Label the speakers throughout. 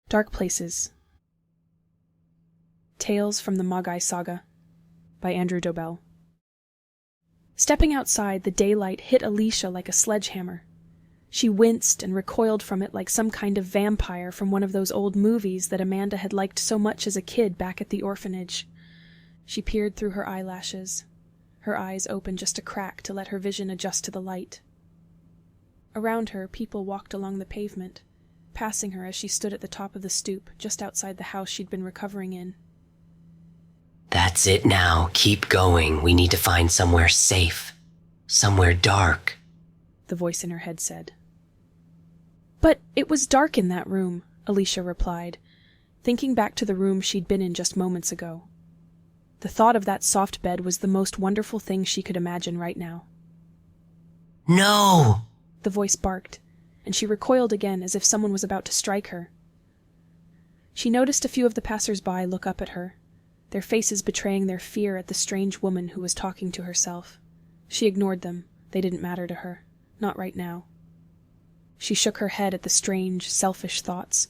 Speaker 1: Dark Places. Tales from the Magi Saga by Andrew Dobell. Stepping outside, the daylight hit Alicia like a sledgehammer. She winced and recoiled from it like some kind of vampire from one of those old movies that Amanda had liked so much as a kid back at the orphanage. She peered through her eyelashes. Her eyes opened just a crack to let her vision adjust to the light. Around her, people walked along the pavement, passing her as she stood at the top of the stoop just outside the house she'd been recovering in.
Speaker 2: That's it now. Keep going. We need to find somewhere safe. Somewhere dark,
Speaker 1: the voice in her head said. But it was dark in that room, Alicia replied, thinking back to the room she'd been in just moments ago. The thought of that soft bed was the most wonderful thing she could imagine right now.
Speaker 2: No!
Speaker 1: The voice barked, and she recoiled again as if someone was about to strike her. She noticed a few of the passers-by look up at her, their faces betraying their fear at the strange woman who was talking to herself. She ignored them. They didn't matter to her. Not right now. She shook her head at the strange, selfish thoughts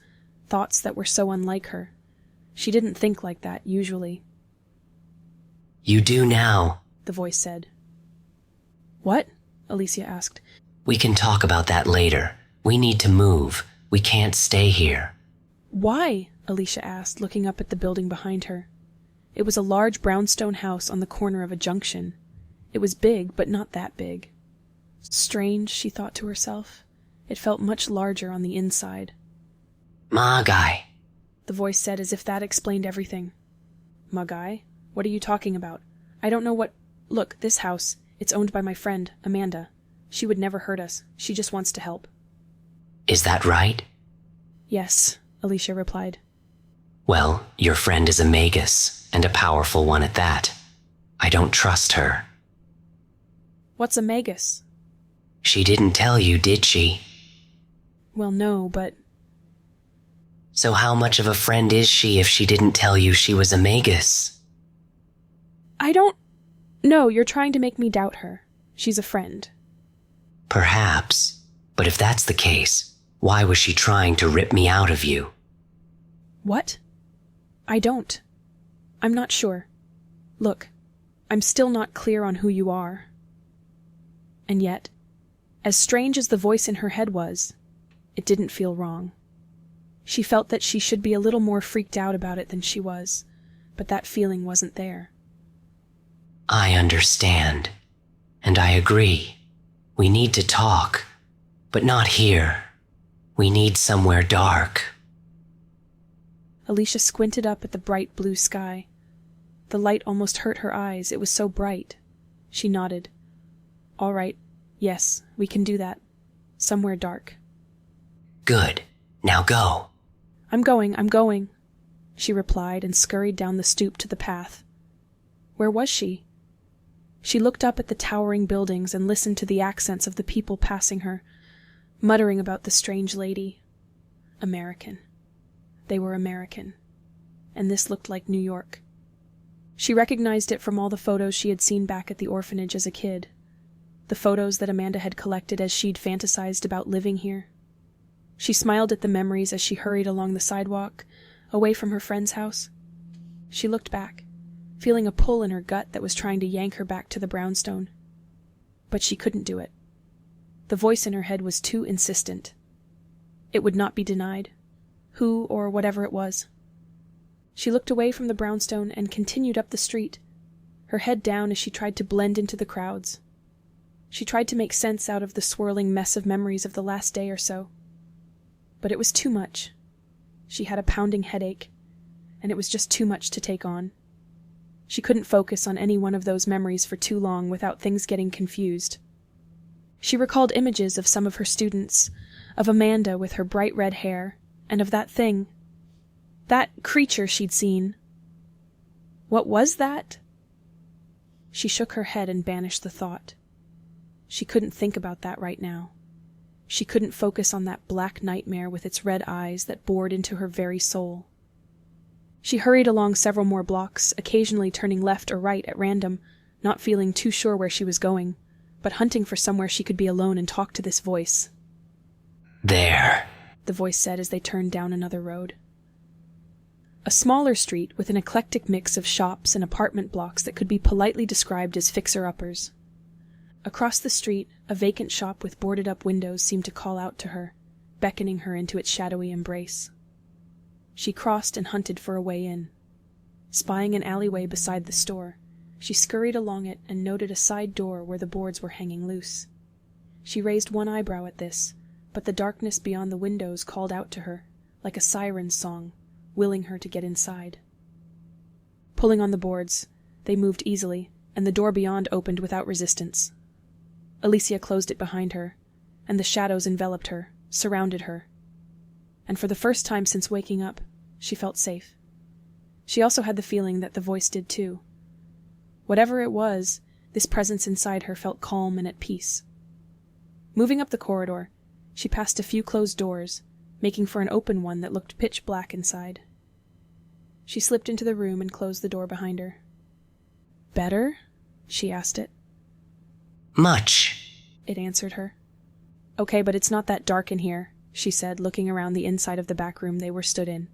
Speaker 1: that were so unlike her. She didn't think like that, usually.
Speaker 2: You do now,
Speaker 1: the voice said. What? Alicia asked.
Speaker 2: We can talk about that later. We need to move. We can't stay here.
Speaker 1: Why? Alicia asked, looking up at the building behind her. It was a large brownstone house on the corner of a junction. It was big, but not that big. Strange, she thought to herself. It felt much larger on the inside.
Speaker 2: Magi,
Speaker 1: the voice said as if that explained everything. Magi? What are you talking about? I don't know what... Look, this house, it's owned by my friend, Amanda. She would never hurt us. She just wants to help.
Speaker 2: Is that right?
Speaker 1: Yes, Alicia replied.
Speaker 2: Well, your friend is a magus, and a powerful one at that. I don't trust her.
Speaker 1: What's a magus?
Speaker 2: She didn't tell you, did she?
Speaker 1: Well, no, but...
Speaker 2: So how much of a friend is she if she didn't tell you she was a magus?
Speaker 1: I don't... No, you're trying to make me doubt her. She's a friend.
Speaker 2: Perhaps. But if that's the case, why was she trying to rip me out of you?
Speaker 1: What? I don't. I'm not sure. Look, I'm still not clear on who you are. And yet, as strange as the voice in her head was, it didn't feel wrong. She felt that she should be a little more freaked out about it than she was, but that feeling wasn't there.
Speaker 2: I understand. And I agree. We need to talk. But not here. We need somewhere dark.
Speaker 1: Alicia squinted up at the bright blue sky. The light almost hurt her eyes. It was so bright. She nodded. All right. Yes, we can do that. Somewhere dark.
Speaker 2: Good. Now go.
Speaker 1: I'm going, she replied and scurried down the stoop to the path. Where was she? She looked up at the towering buildings and listened to the accents of the people passing her, muttering about the strange lady. American. They were American. And this looked like New York. She recognized it from all the photos she had seen back at the orphanage as a kid. The photos that Amanda had collected as she'd fantasized about living here. She smiled at the memories as she hurried along the sidewalk, away from her friend's house. She looked back, feeling a pull in her gut that was trying to yank her back to the brownstone. But she couldn't do it. The voice in her head was too insistent. It would not be denied. Who or whatever it was. She looked away from the brownstone and continued up the street, her head down as she tried to blend into the crowds. She tried to make sense out of the swirling mess of memories of the last day or so. But it was too much. She had a pounding headache, and it was just too much to take on. She couldn't focus on any one of those memories for too long without things getting confused. She recalled images of some of her students, of Amanda with her bright red hair, and of that thing. That creature she'd seen. What was that? She shook her head and banished the thought. She couldn't think about that right now. She couldn't focus on that black nightmare with its red eyes that bored into her very soul. She hurried along several more blocks, occasionally turning left or right at random, not feeling too sure where she was going, but hunting for somewhere she could be alone and talk to this voice.
Speaker 2: There,
Speaker 1: the voice said as they turned down another road. A smaller street with an eclectic mix of shops and apartment blocks that could be politely described as fixer-uppers. Across the street, a vacant shop with boarded-up windows seemed to call out to her, beckoning her into its shadowy embrace. She crossed and hunted for a way in. Spying an alleyway beside the store, she scurried along it and noted a side door where the boards were hanging loose. She raised one eyebrow at this, but the darkness beyond the windows called out to her, like a siren's song, willing her to get inside. Pulling on the boards, they moved easily, and the door beyond opened without resistance. Alicia closed it behind her, and the shadows enveloped her, surrounded her. And for the first time since waking up, she felt safe. She also had the feeling that the voice did too. Whatever it was, this presence inside her felt calm and at peace. Moving up the corridor, she passed a few closed doors, making for an open one that looked pitch black inside. She slipped into the room and closed the door behind her. "Better?" she asked it.
Speaker 2: "Much,"
Speaker 1: it answered her. "Okay, but it's not that dark in here," she said, looking around the inside of the back room they were stood in.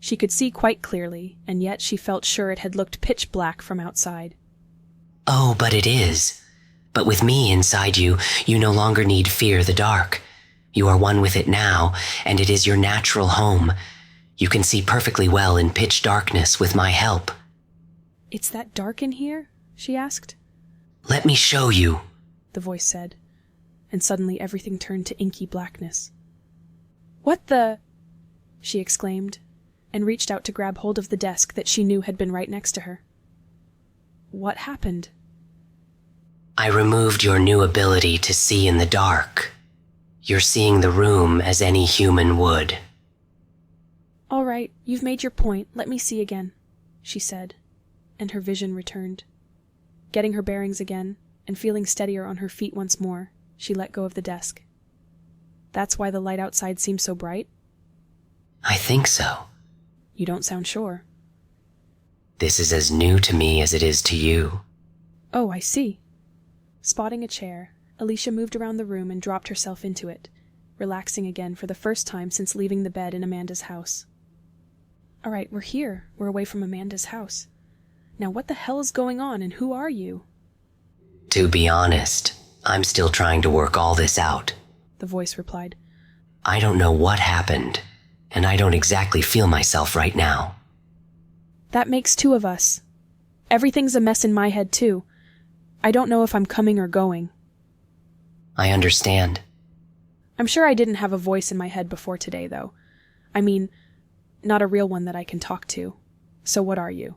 Speaker 1: She could see quite clearly, and yet she felt sure it had looked pitch black from outside.
Speaker 2: "Oh, but it is. But with me inside you, you no longer need fear the dark. You are one with it now, and it is your natural home. You can see perfectly well in pitch darkness with my help."
Speaker 1: "It's that dark in here?" she asked.
Speaker 2: "Let me show you,"
Speaker 1: the voice said, and suddenly everything turned to inky blackness. "What the—" she exclaimed, and reached out to grab hold of the desk that she knew had been right next to her. "What happened?"
Speaker 2: "I removed your new ability to see in the dark. You're seeing the room as any human would."
Speaker 1: "All right, you've made your point. Let me see again," she said, and her vision returned. Getting her bearings again, and feeling steadier on her feet once more, she let go of the desk. "That's why the light outside seems so bright?"
Speaker 2: "I think so."
Speaker 1: "You don't sound sure."
Speaker 2: "This is as new to me as it is to you."
Speaker 1: "Oh, I see." Spotting a chair, Alicia moved around the room and dropped herself into it, relaxing again for the first time since leaving the bed in Amanda's house. "All right, we're here. We're away from Amanda's house. Now what the hell is going on, and who are you?"
Speaker 2: "To be honest, I'm still trying to work all this out,"
Speaker 1: the voice replied.
Speaker 2: "I don't know what happened, and I don't exactly feel myself right now."
Speaker 1: "That makes two of us. Everything's a mess in my head, too. I don't know if I'm coming or going."
Speaker 2: "I understand."
Speaker 1: "I'm sure I didn't have a voice in my head before today, though. I mean, not a real one that I can talk to. So what are you?"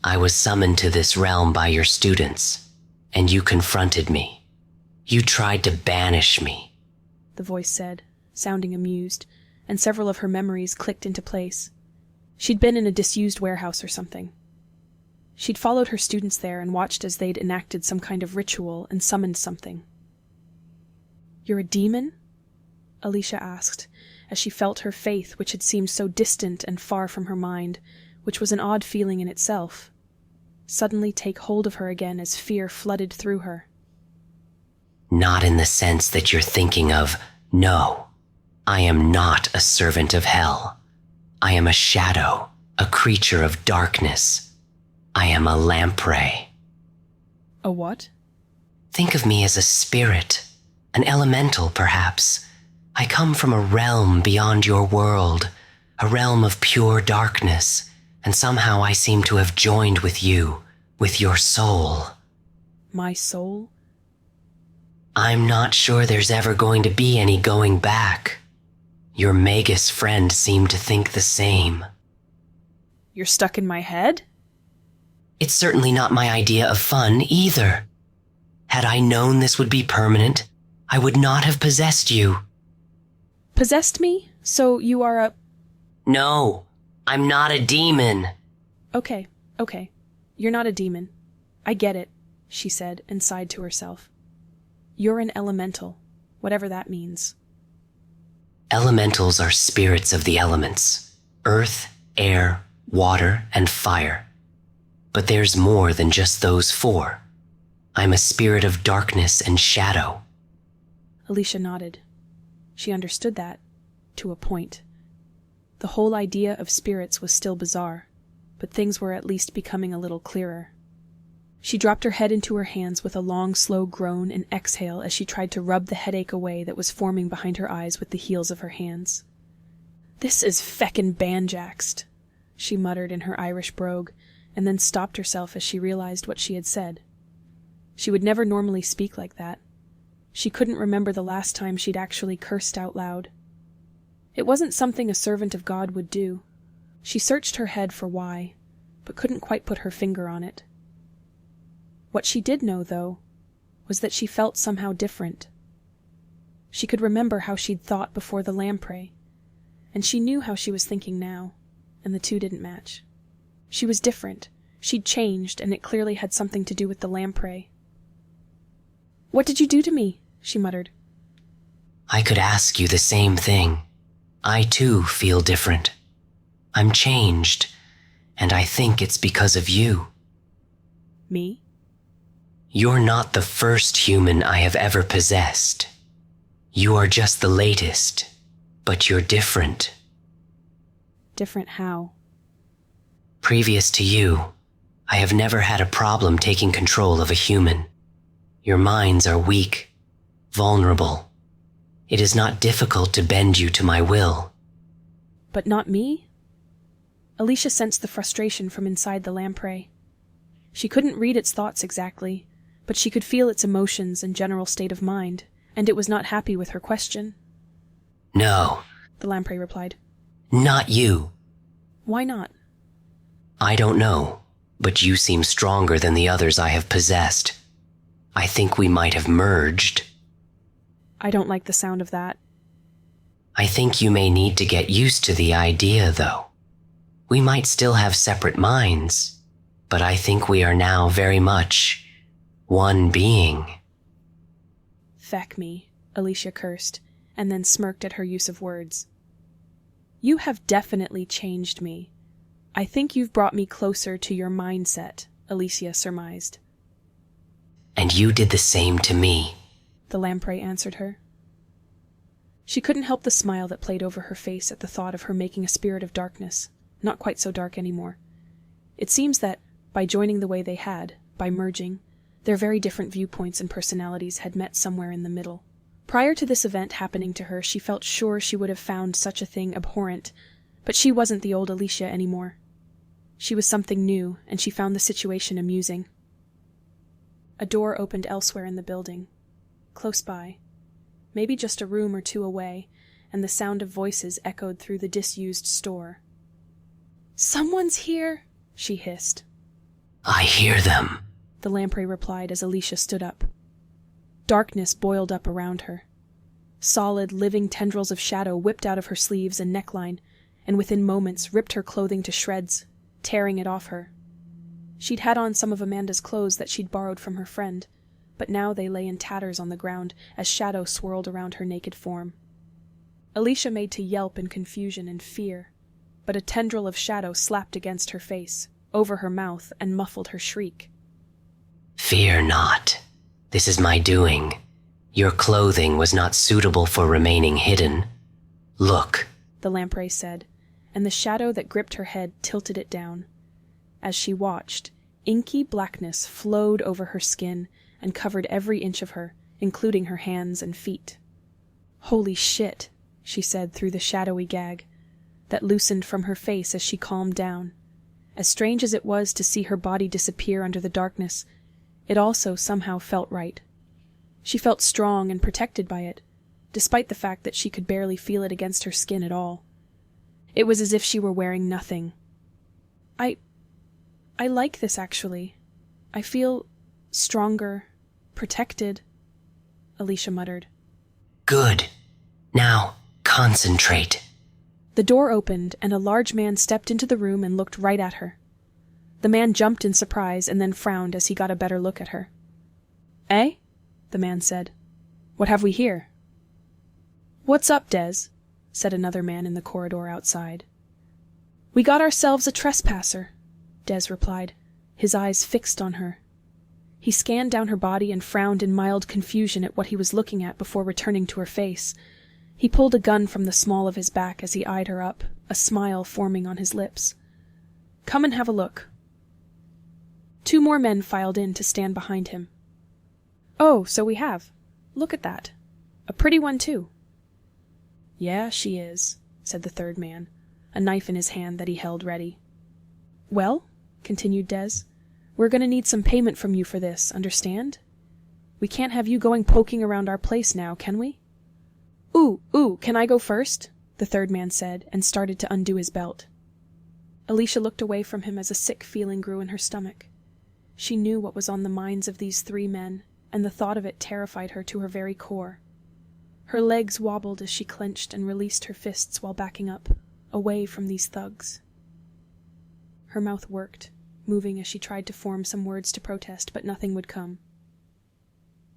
Speaker 2: "I was summoned to this realm by your students, and you confronted me. You tried to banish me,"
Speaker 1: the voice said, sounding amused, and several of her memories clicked into place. She'd been in a disused warehouse or something. She'd followed her students there and watched as they'd enacted some kind of ritual and summoned something. "You're a demon?" Alicia asked, as she felt her faith, which had seemed so distant and far from her mind, which was an odd feeling in itself, suddenly take hold of her again as fear flooded through her.
Speaker 2: "Not in the sense that you're thinking of. No. I am not a servant of hell. I am a shadow, a creature of darkness. I am a lamprey."
Speaker 1: "A what?"
Speaker 2: "Think of me as a spirit, an elemental perhaps. I come from a realm beyond your world, a realm of pure darkness, and somehow I seem to have joined with you, with your soul."
Speaker 1: "My soul?"
Speaker 2: "I'm not sure there's ever going to be any going back. Your Magus friend seemed to think the same."
Speaker 1: "You're stuck in my head?"
Speaker 2: "It's certainly not my idea of fun either. Had I known this would be permanent, I would not have possessed you."
Speaker 1: "Possessed me? So you are a—"
Speaker 2: "No, I'm not a demon."
Speaker 1: Okay. You're not a demon. I get it," she said, and sighed to herself. "You're an elemental, whatever that means."
Speaker 2: Elementals are spirits of the elements: earth, air, water, and fire. But there's more than just those four. I'm a spirit of darkness and shadow."
Speaker 1: Alicia nodded. She understood that, to a point. The whole idea of spirits was still bizarre, but things were at least becoming a little clearer. She dropped her head into her hands with a long, slow groan and exhale as she tried to rub the headache away that was forming behind her eyes with the heels of her hands. "This is feckin' banjaxed," she muttered in her Irish brogue, and then stopped herself as she realized what she had said. She would never normally speak like that. She couldn't remember the last time she'd actually cursed out loud. It wasn't something a servant of God would do. She searched her head for why, but couldn't quite put her finger on it. What she did know, though, was that she felt somehow different. She could remember how she'd thought before the lamprey, and she knew how she was thinking now, and the two didn't match. She was different. She'd changed, and it clearly had something to do with the lamprey. "What did you do to me?" she muttered.
Speaker 2: I could ask you the same thing. I too feel different. I'm changed, and I think it's because of you.
Speaker 1: Me?
Speaker 2: You're not the first human I have ever possessed. You are just the latest, but you're different.
Speaker 1: Different how?
Speaker 2: Previous to you, I have never had a problem taking control of a human. Your minds are weak, vulnerable. It is not difficult to bend you to my will.
Speaker 1: But not me? Alicia sensed the frustration from inside the lamprey. She couldn't read its thoughts exactly, but she could feel its emotions and general state of mind, and it was not happy with her question.
Speaker 2: No,
Speaker 1: the lamprey replied.
Speaker 2: Not you.
Speaker 1: Why not?
Speaker 2: I don't know, but you seem stronger than the others I have possessed. I think we might have merged.
Speaker 1: I don't like the sound of that.
Speaker 2: I think you may need to get used to the idea, though. We might still have separate minds, but I think we are now very much one being.
Speaker 1: Feck me, Alicia cursed, and then smirked at her use of words. You have definitely changed me. I think you've brought me closer to your mindset, Alicia surmised.
Speaker 2: And you did the same to me,
Speaker 1: the lamprey answered her. She couldn't help the smile that played over her face at the thought of her making a spirit of darkness, not quite so dark anymore. It seems that, by joining the way they had, by merging, their very different viewpoints and personalities had met somewhere in the middle. Prior to this event happening to her, she felt sure she would have found such a thing abhorrent, but she wasn't the old Alicia anymore. She was something new, and she found the situation amusing. A door opened elsewhere in the building, close by, maybe just a room or two away, and the sound of voices echoed through the disused store. "Someone's here," she hissed.
Speaker 2: I hear them,
Speaker 1: the lamprey replied as Alicia stood up. Darkness boiled up around her. Solid, living tendrils of shadow whipped out of her sleeves and neckline, and within moments ripped her clothing to shreds, tearing it off her. She'd had on some of Amanda's clothes that she'd borrowed from her friend, but now they lay in tatters on the ground as shadow swirled around her naked form. Alicia made to yelp in confusion and fear, but a tendril of shadow slapped against her face, over her mouth, and muffled her shriek.
Speaker 2: Fear not. This is my doing. Your clothing was not suitable for remaining hidden. Look,
Speaker 1: the lamprey said, and the shadow that gripped her head tilted it down. As she watched, inky blackness flowed over her skin and covered every inch of her, including her hands and feet. Holy shit, she said through the shadowy gag, that loosened from her face as she calmed down. As strange as it was to see her body disappear under the darkness, it also somehow felt right. She felt strong and protected by it, despite the fact that she could barely feel it against her skin at all. It was as if she were wearing nothing. I like this, actually. I feel stronger, protected, Alicia muttered.
Speaker 2: Good. Now, concentrate.
Speaker 1: The door opened, and a large man stepped into the room and looked right at her. The man jumped in surprise and then frowned as he got a better look at her. "Eh?" the man said. "What have we here?" "What's up, Des?" said another man in the corridor outside. "We got ourselves a trespasser," Des replied, his eyes fixed on her. He scanned down her body and frowned in mild confusion at what he was looking at before returning to her face. He pulled a gun from the small of his back as he eyed her up, a smile forming on his lips. "Come and have a look." 2 more men filed in to stand behind him. "Oh, so we have. Look at that. A pretty one, too." "Yeah, she is," said the 3rd man, a knife in his hand that he held ready. "Well," continued Des, "we're going to need some payment from you for this, understand? We can't have you going poking around our place now, can we?" Ooh, can I go first?" the 3rd man said, and started to undo his belt. Alicia looked away from him as a sick feeling grew in her stomach. She knew what was on the minds of these 3 men, and the thought of it terrified her to her very core. Her legs wobbled as she clenched and released her fists while backing up, away from these thugs. Her mouth worked, moving as she tried to form some words to protest, but nothing would come.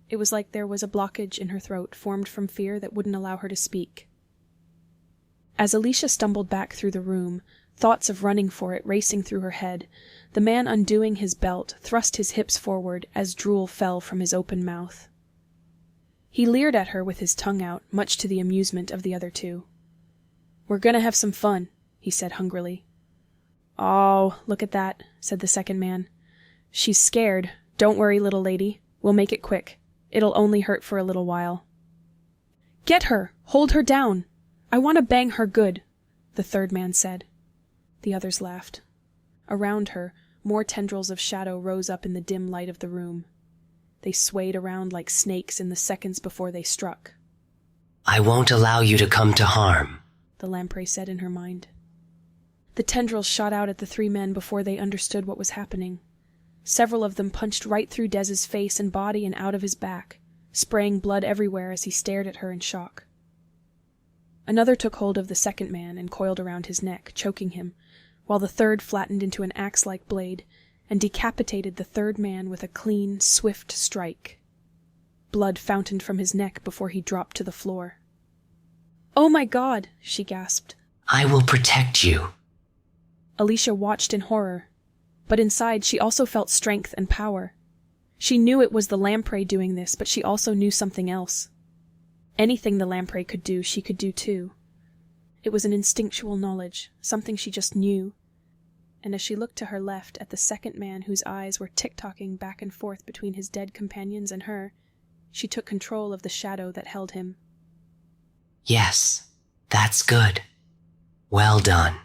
Speaker 1: It was like there was a blockage in her throat formed from fear that wouldn't allow her to speak. As Alicia stumbled back through the room, thoughts of running for it racing through her head, the man undoing his belt thrust his hips forward as drool fell from his open mouth. He leered at her with his tongue out, much to the amusement of the other 2. "We're gonna have some fun," he said hungrily. "Oh, look at that," said the 2nd man. "She's scared. Don't worry, little lady. We'll make it quick. It'll only hurt for a little while." "Get her! Hold her down! I want to bang her good," the 3rd man said. The others laughed. Around her, more tendrils of shadow rose up in the dim light of the room. They swayed around like snakes in the seconds before they struck.
Speaker 2: "I won't allow you to come to harm,"
Speaker 1: the lamprey said in her mind. The tendrils shot out at the 3 men before they understood what was happening. Several of them punched right through Des's face and body and out of his back, spraying blood everywhere as he stared at her in shock. Another took hold of the 2nd man and coiled around his neck, choking him, while the 3rd flattened into an axe-like blade and decapitated the 3rd man with a clean, swift strike. Blood fountained from his neck before he dropped to the floor. "Oh my God!" she gasped.
Speaker 2: "I will protect you."
Speaker 1: Alicia watched in horror, but inside she also felt strength and power. She knew it was the lamprey doing this, but she also knew something else. Anything the lamprey could do, she could do too. It was an instinctual knowledge, something she just knew. And as she looked to her left at the 2nd man whose eyes were tick-tocking back and forth between his dead companions and her, she took control of the shadow that held him.
Speaker 2: "Yes, that's good. Well done."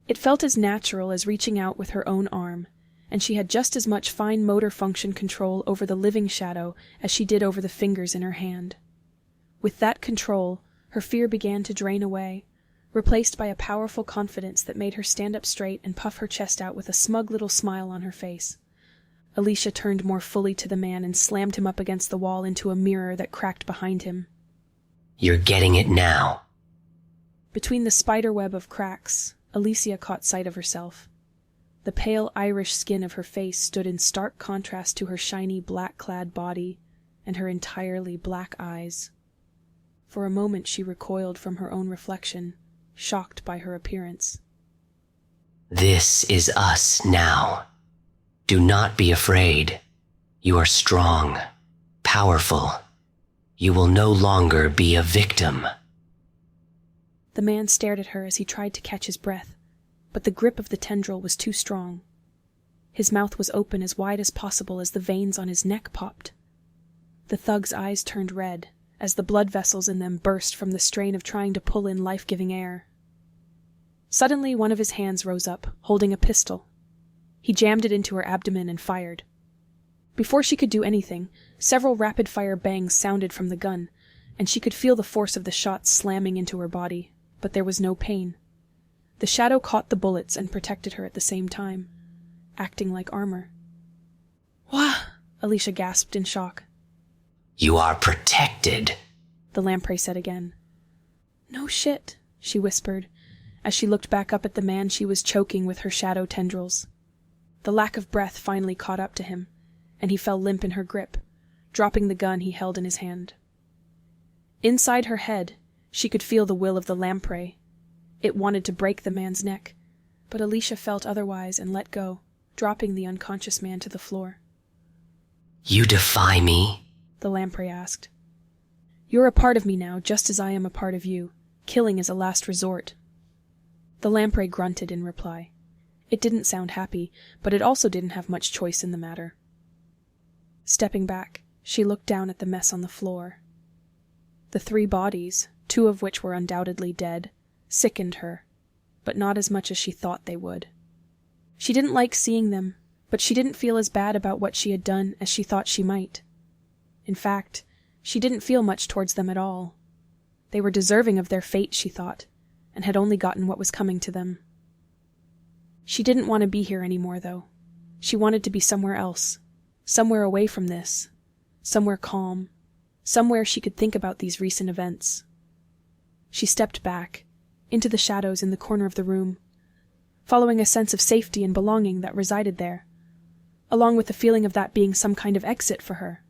Speaker 1: It felt as natural as reaching out with her own arm, and she had just as much fine motor function control over the living shadow as she did over the fingers in her hand. With that control, her fear began to drain away, replaced by a powerful confidence that made her stand up straight and puff her chest out with a smug little smile on her face. Alicia turned more fully to the man and slammed him up against the wall into a mirror that cracked behind him.
Speaker 2: "You're getting it now."
Speaker 1: Between the spiderweb of cracks, Alicia caught sight of herself. The pale Irish skin of her face stood in stark contrast to her shiny black-clad body and her entirely black eyes. For a moment she recoiled from her own reflection, shocked by her appearance.
Speaker 2: "This is us now. Do not be afraid. You are strong, powerful. You will no longer be a victim."
Speaker 1: The man stared at her as he tried to catch his breath, but the grip of the tendril was too strong. His mouth was open as wide as possible as the veins on his neck popped. The thug's eyes turned red as the blood vessels in them burst from the strain of trying to pull in life-giving air. Suddenly one of his hands rose up, holding a pistol. He jammed it into her abdomen and fired. Before she could do anything, several rapid-fire bangs sounded from the gun, and she could feel the force of the shots slamming into her body, but there was no pain. The shadow caught the bullets and protected her at the same time, acting like armor. "Wah!" Alicia gasped in shock.
Speaker 2: "You are protected,"
Speaker 1: the lamprey said again. "No shit," she whispered, as she looked back up at the man she was choking with her shadow tendrils. The lack of breath finally caught up to him, and he fell limp in her grip, dropping the gun he held in his hand. Inside her head, she could feel the will of the lamprey. It wanted to break the man's neck, but Alicia felt otherwise and let go, dropping the unconscious man to the floor.
Speaker 2: "You defy me?"
Speaker 1: the lamprey asked. "You're a part of me now, just as I am a part of you. Killing is a last resort." The lamprey grunted in reply. It didn't sound happy, but it also didn't have much choice in the matter. Stepping back, she looked down at the mess on the floor. The 3 bodies, 2 of which were undoubtedly dead, sickened her, but not as much as she thought they would. She didn't like seeing them, but she didn't feel as bad about what she had done as she thought she might. In fact, she didn't feel much towards them at all. They were deserving of their fate, she thought, and had only gotten what was coming to them. She didn't want to be here anymore, though. She wanted to be somewhere else, somewhere away from this, somewhere calm, somewhere she could think about these recent events. She stepped back, into the shadows in the corner of the room, following a sense of safety and belonging that resided there, along with the feeling of that being some kind of exit for her.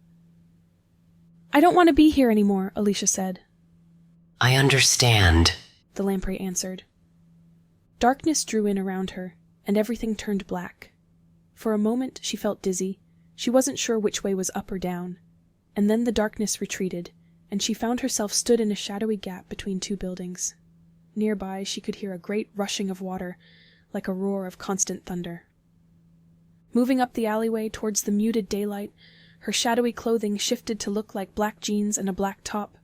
Speaker 1: "I don't want to be here anymore," Alicia said.
Speaker 2: I understand,
Speaker 1: The lamprey answered. Darkness drew in around her, and everything turned black. For a moment she felt dizzy. She wasn't sure which way was up or down. And then the darkness retreated, and she found herself stood in a shadowy gap between 2 buildings. Nearby she could hear a great rushing of water, like a roar of constant thunder. Moving up the alleyway towards the muted daylight, her shadowy clothing shifted to look like black jeans and a black top.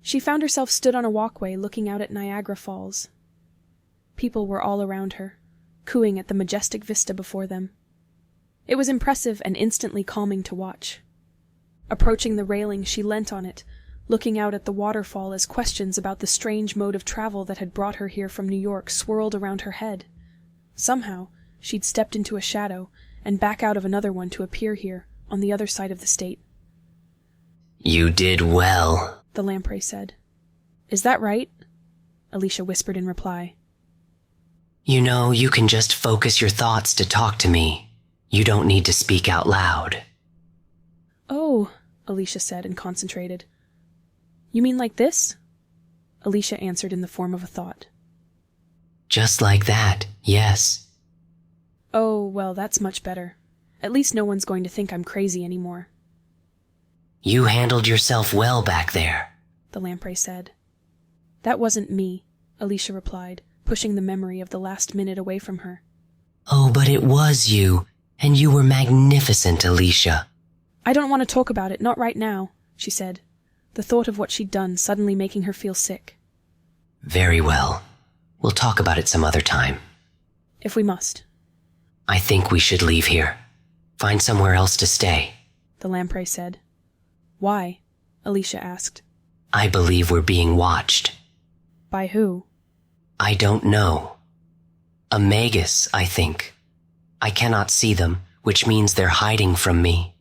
Speaker 1: She found herself stood on a walkway looking out at Niagara Falls. People were all around her, cooing at the majestic vista before them. It was impressive and instantly calming to watch. Approaching the railing, she leant on it, looking out at the waterfall as questions about the strange mode of travel that had brought her here from New York swirled around her head. Somehow, she'd stepped into a shadow, and back out of another one to appear here, on the other side of the state.
Speaker 2: You did well,
Speaker 1: The lamprey said. Is that right? Alicia whispered in reply.
Speaker 2: You know, you can just focus your thoughts to talk to me. You don't need to speak out loud.
Speaker 1: Oh, Alicia said and concentrated. You mean like this? Alicia answered in the form of a thought.
Speaker 2: Just like that, yes.
Speaker 1: Oh, well, that's much better. At least no one's going to think I'm crazy anymore.
Speaker 2: You handled yourself well back there,
Speaker 1: The lamprey said. That wasn't me, Alicia replied, pushing the memory of the last minute away from her.
Speaker 2: Oh, but it was you, and you were magnificent, Alicia.
Speaker 1: I don't want to talk about it, not right now, she said, the thought of what she'd done suddenly making her feel sick.
Speaker 2: Very well. We'll talk about it some other time.
Speaker 1: If we must.
Speaker 2: I think we should leave here. Find somewhere else to stay,
Speaker 1: The lamprey said. Why? Alicia asked.
Speaker 2: I believe we're being watched.
Speaker 1: By who?
Speaker 2: I don't know. A magus, I think. I cannot see them, which means they're hiding from me.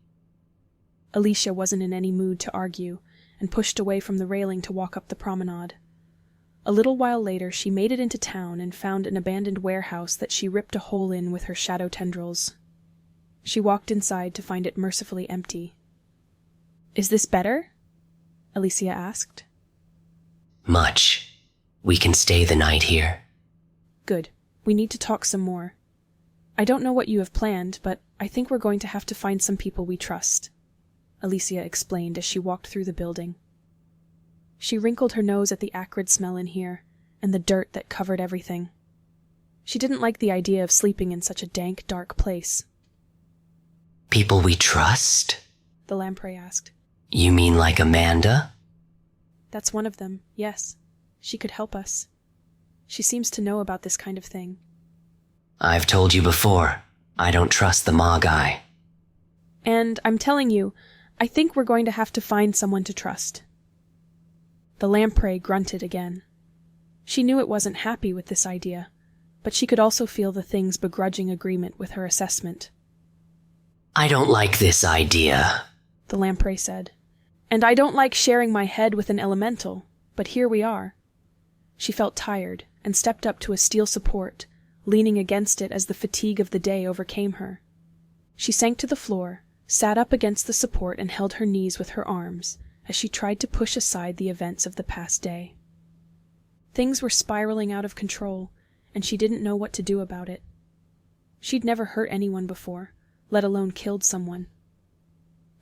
Speaker 1: Alicia wasn't in any mood to argue, and pushed away from the railing to walk up the promenade. A little while later she made it into town and found an abandoned warehouse that she ripped a hole in with her shadow tendrils. She walked inside to find it mercifully empty. Is this better? Alicia asked.
Speaker 2: Much. We can stay the night here.
Speaker 1: Good. We need to talk some more. I don't know what you have planned, but I think we're going to have to find some people we trust, Alicia explained as she walked through the building. She wrinkled her nose at the acrid smell in here, and the dirt that covered everything. She didn't like the idea of sleeping in such a dank, dark place.
Speaker 2: People we trust?
Speaker 1: The lamprey asked.
Speaker 2: You mean like Amanda?
Speaker 1: That's one of them, yes. She could help us. She seems to know about this kind of thing.
Speaker 2: I've told you before, I don't trust the Magi.
Speaker 1: And I'm telling you, I think we're going to have to find someone to trust. The lamprey grunted again. She knew it wasn't happy with this idea, but she could also feel the thing's begrudging agreement with her assessment.
Speaker 2: I don't like this idea,
Speaker 1: The lamprey said. And I don't like sharing my head with an elemental, but here we are. She felt tired and stepped up to a steel support, leaning against it as the fatigue of the day overcame her. She sank to the floor, sat up against the support and held her knees with her arms as she tried to push aside the events of the past day. Things were spiraling out of control, and she didn't know what to do about it. She'd never hurt anyone before, let alone killed someone.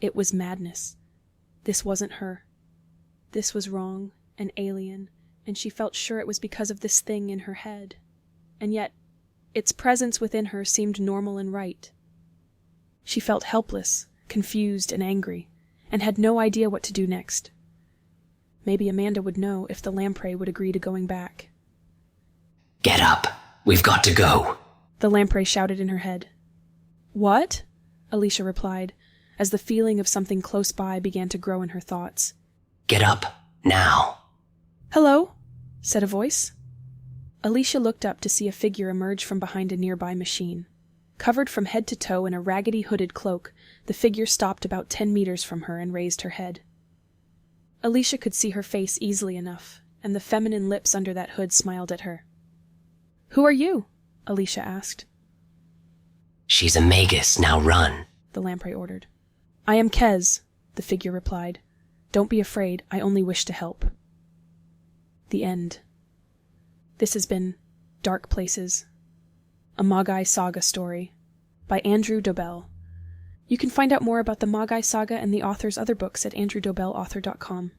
Speaker 1: It was madness. This wasn't her. This was wrong and alien, and she felt sure it was because of this thing in her head. and yet its presence within her seemed normal and right. She felt helpless, confused, and angry, and had no idea what to do next. Maybe Amanda would know if the lamprey would agree to going back.
Speaker 2: Get up. We've got to go.
Speaker 1: The lamprey shouted in her head. What? Alicia replied, as the feeling of something close by began to grow in her thoughts.
Speaker 2: Get up, now.
Speaker 1: Hello, said a voice. Alicia looked up to see a figure emerge from behind a nearby machine. Covered from head to toe in a raggedy hooded cloak, the figure stopped about 10 meters from her and raised her head. Alicia could see her face easily enough, and the feminine lips under that hood smiled at her. Who are you? Alicia asked.
Speaker 2: She's a magus, now run,
Speaker 1: the lamprey ordered. I am Kez, the figure replied. Don't be afraid, I only wish to help. The end. This has been Dark Places, a Magi Saga story by Andrew Dobell. You can find out more about the Magi Saga and the author's other books at andrewdobellauthor.com.